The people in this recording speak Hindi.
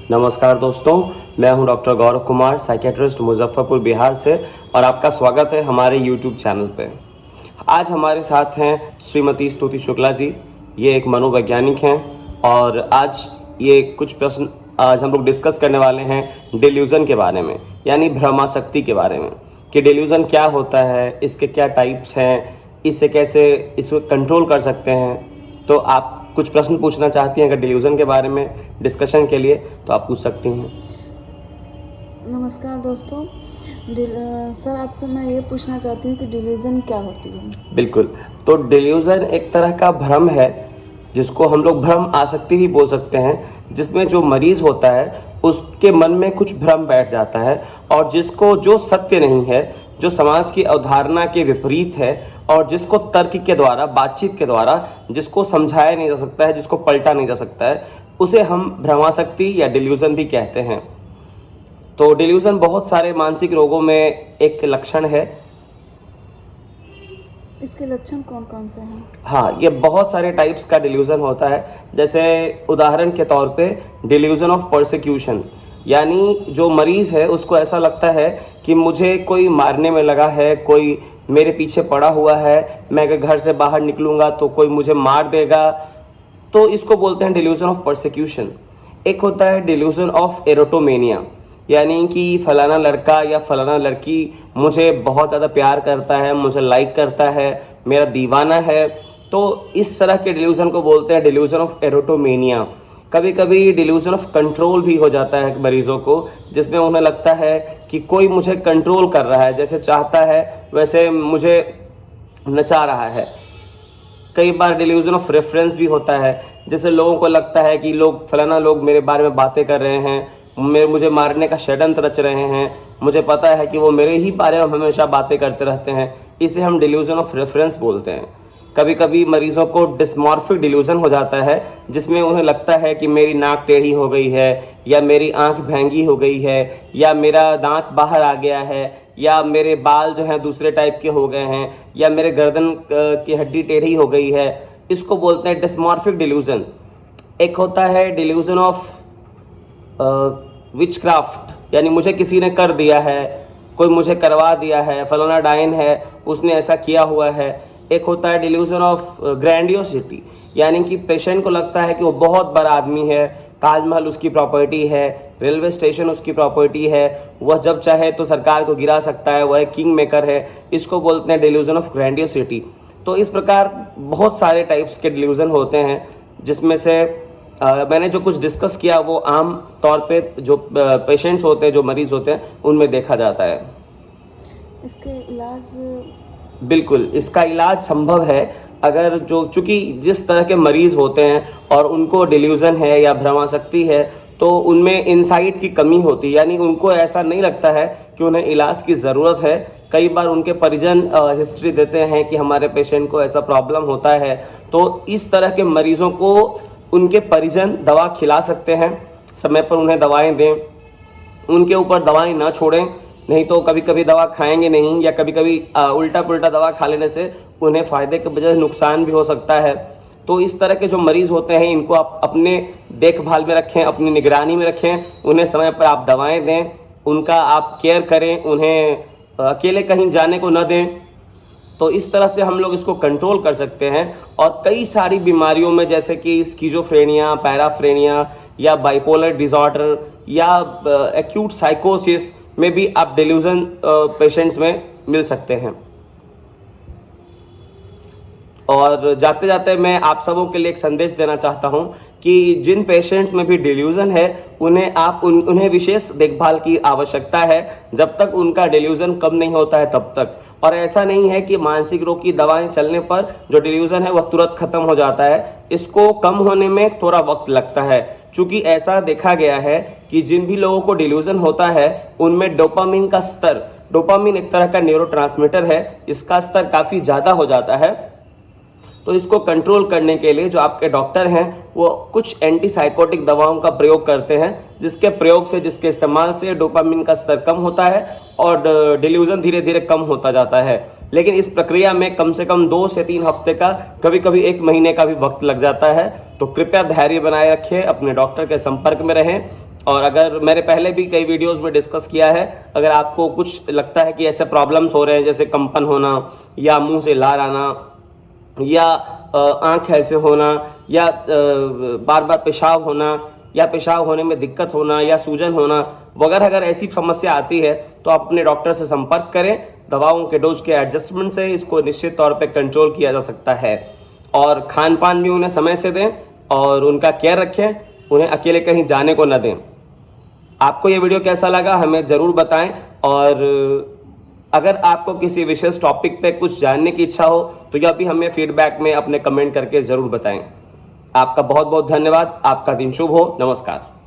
नमस्कार दोस्तों, मैं हूं डॉक्टर गौरव कुमार, साइकेट्रिस्ट मुजफ्फरपुर बिहार से और आपका स्वागत है हमारे यूट्यूब चैनल पे। आज हमारे साथ हैं श्रीमती स्तुति शुक्ला जी। ये एक मनोवैज्ञानिक हैं और आज ये कुछ प्रश्न आज हम लोग डिस्कस करने वाले हैं डिल्यूज़न के बारे में, यानी भ्रमाशक्ति के बारे में कि डिल्यूज़न क्या होता है, इसके क्या टाइप्स हैं, इसे कैसे इसको कंट्रोल कर सकते हैं। तो आप कुछ प्रश्न पूछना चाहती हैं अगर डिल्यूज़न के बारे में डिस्कशन के लिए तो आप पूछ सकती हैं। नमस्कार दोस्तों। सर आपसे मैं ये पूछना चाहती हूँ कि डिल्यूज़न क्या होती है? बिल्कुल, तो डिल्यूज़न एक तरह का भ्रम है जिसको हम लोग भ्रम आसक्ति भी बोल सकते हैं, जिसमें जो मरीज़ होता है उसके मन में कुछ भ्रम बैठ जाता है और जिसको जो सत्य नहीं है, जो समाज की अवधारणा के विपरीत है और जिसको तर्क के द्वारा, बातचीत के द्वारा जिसको समझाया नहीं जा सकता है, जिसको पलटा नहीं जा सकता है, उसे हम भ्रमाशक्ति या डिल्यूज़न भी कहते हैं। तो डिल्यूज़न बहुत सारे मानसिक रोगों में एक लक्षण है। इसके लक्षण कौन कौन से हैं? हाँ, ये बहुत सारे टाइप्स का डिल्यूज़न होता है। जैसे उदाहरण के तौर पे डिल्यूज़न ऑफ परसिक्यूशन, यानी जो मरीज़ है उसको ऐसा लगता है कि मुझे कोई मारने में लगा है, कोई मेरे पीछे पड़ा हुआ है, मैं अगर घर से बाहर निकलूँगा तो कोई मुझे मार देगा, तो इसको बोलते हैं डिल्यूज़न ऑफ परसिक्यूशन। एक होता है डिल्यूज़न ऑफ एरोटोमेनिया, यानी कि फलाना लड़का या फलाना लड़की मुझे बहुत ज़्यादा प्यार करता है, मुझे लाइक करता है, मेरा दीवाना है। तो इस तरह के डिल्यूज़न को बोलते हैं डिल्यूज़न ऑफ एरोटोमेनिया। कभी कभी डिल्यूज़न ऑफ कंट्रोल भी हो जाता है मरीज़ों को, जिसमें उन्हें लगता है कि कोई मुझे कंट्रोल कर रहा है, जैसे चाहता है वैसे मुझे नचा रहा है। कई बार डिल्यूज़न ऑफ रेफरेंस भी होता है, जैसे लोगों को लगता है कि फलाना लोग मेरे बारे में बातें कर रहे हैं, मुझे मारने का षड्यंत्र रच रहे हैं, मुझे पता है कि वो मेरे ही बारे में हमेशा बातें करते रहते हैं। इसे हम डिल्यूज़न ऑफ रेफरेंस बोलते हैं। कभी कभी मरीज़ों को डिस्मॉर्फिक डिल्यूज़न हो जाता है, जिसमें उन्हें लगता है कि मेरी नाक टेढ़ी हो गई है, या मेरी आंख भैंगी हो गई है, या मेरा दांत बाहर आ गया है, या मेरे बाल जो हैं दूसरे टाइप के हो गए हैं, या मेरे गर्दन की हड्डी टेढ़ी हो गई है। इसको बोलते हैं डिस्मॉर्फिक डिल्यूज़न। एक होता है डिल्यूज़न ऑफ विचक्राफ्ट, यानी मुझे किसी ने कर दिया है, कोई मुझे करवा दिया है, फलाना डायन है, उसने ऐसा किया हुआ है। एक होता है डिल्यूज़न ऑफ ग्रैंडियोसिटी, यानी कि पेशेंट को लगता है कि वो बहुत बड़ा आदमी है, ताजमहल उसकी प्रॉपर्टी है, रेलवे स्टेशन उसकी प्रॉपर्टी है, वह जब चाहे तो सरकार को गिरा सकता है, वह एक किंग मेकर है। इसको बोलते हैं डिल्यूज़न ऑफ ग्रैंडियोसिटी। तो इस प्रकार बहुत सारे टाइप्स के डिल्यूज़न होते हैं, जिसमें से मैंने जो कुछ डिस्कस किया वो आम तौर पे जो पेशेंट्स होते हैं, जो मरीज़ होते हैं, उनमें देखा जाता है। इसके इलाज? बिल्कुल, इसका इलाज संभव है। अगर चूँकि जिस तरह के मरीज़ होते हैं और उनको डिल्यूज़न है या भ्रमाशक्ति है, तो उनमें इंसाइट की कमी होती है, यानी उनको ऐसा नहीं लगता है कि उन्हें इलाज की ज़रूरत है। कई बार उनके परिजन हिस्ट्री देते हैं कि हमारे पेशेंट को ऐसा प्रॉब्लम होता है, तो इस तरह के मरीज़ों को उनके परिजन दवा खिला सकते हैं, समय पर उन्हें दवाएं दें, उनके ऊपर दवाएं ना छोड़ें, नहीं तो कभी कभी दवा खाएंगे नहीं, या कभी कभी उल्टा पुल्टा दवा खा लेने से उन्हें फ़ायदे के बजाय नुकसान भी हो सकता है। तो इस तरह के जो मरीज़ होते हैं इनको आप अपने देखभाल में रखें, अपनी निगरानी में रखें, उन्हें समय पर आप दवाएं दें, उनका आप केयर करें, उन्हें अकेले कहीं जाने को न दें। तो इस तरह से हम लोग इसको कंट्रोल कर सकते हैं। और कई सारी बीमारियों में, जैसे कि स्किज़ोफ्रेनिया, पैराफ्रेनिया या बाइपोलर डिसऑर्डर या एक्यूट साइकोसिस में भी आप डिल्यूज़न पेशेंट्स में मिल सकते हैं। और जाते जाते मैं आप सबों के लिए एक संदेश देना चाहता हूं कि जिन पेशेंट्स में भी डिल्यूज़न है उन्हें विशेष देखभाल की आवश्यकता है, जब तक उनका डिल्यूज़न कम नहीं होता है तब तक। और ऐसा नहीं है कि मानसिक रोग की दवाएं चलने पर जो डिल्यूज़न है वह तुरंत खत्म हो जाता है। इसको कम होने में थोड़ा वक्त लगता है, क्योंकि ऐसा देखा गया है कि जिन भी लोगों को डिल्यूज़न होता है उनमें डोपामिन एक तरह का न्यूरोट्रांसमीटर है, इसका स्तर काफ़ी ज़्यादा हो जाता है। तो इसको कंट्रोल करने के लिए जो आपके डॉक्टर हैं वो कुछ एंटीसाइकोटिक दवाओं का प्रयोग करते हैं, जिसके इस्तेमाल से डोपामिन का स्तर कम होता है और डिल्यूज़न धीरे धीरे कम होता जाता है। लेकिन इस प्रक्रिया में कम से कम 2 से 3 हफ्ते का, कभी कभी 1 महीने का भी वक्त लग जाता है। तो कृपया धैर्य बनाए रखें, अपने डॉक्टर के संपर्क में रहें और अगर मैंने पहले भी कई वीडियोस में डिस्कस किया है, अगर आपको कुछ लगता है कि ऐसे प्रॉब्लम्स हो रहे हैं जैसे कंपन होना या मुंह से लार आना या आँख ऐसे होना या बार बार पेशाब होना या पेशाब होने में दिक्कत होना या सूजन होना वगैरह, अगर ऐसी समस्या आती है तो आप अपने डॉक्टर से संपर्क करें। दवाओं के डोज के एडजस्टमेंट से इसको निश्चित तौर पे कंट्रोल किया जा सकता है। और खान पान भी उन्हें समय से दें और उनका केयर रखें, उन्हें अकेले कहीं जाने को न दें। आपको ये वीडियो कैसा लगा हमें ज़रूर बताएं, और अगर आपको किसी विशेष टॉपिक पे कुछ जानने की इच्छा हो तो यह भी हमें फीडबैक में अपने कमेंट करके ज़रूर बताएं। आपका बहुत बहुत धन्यवाद। आपका दिन शुभ हो। नमस्कार।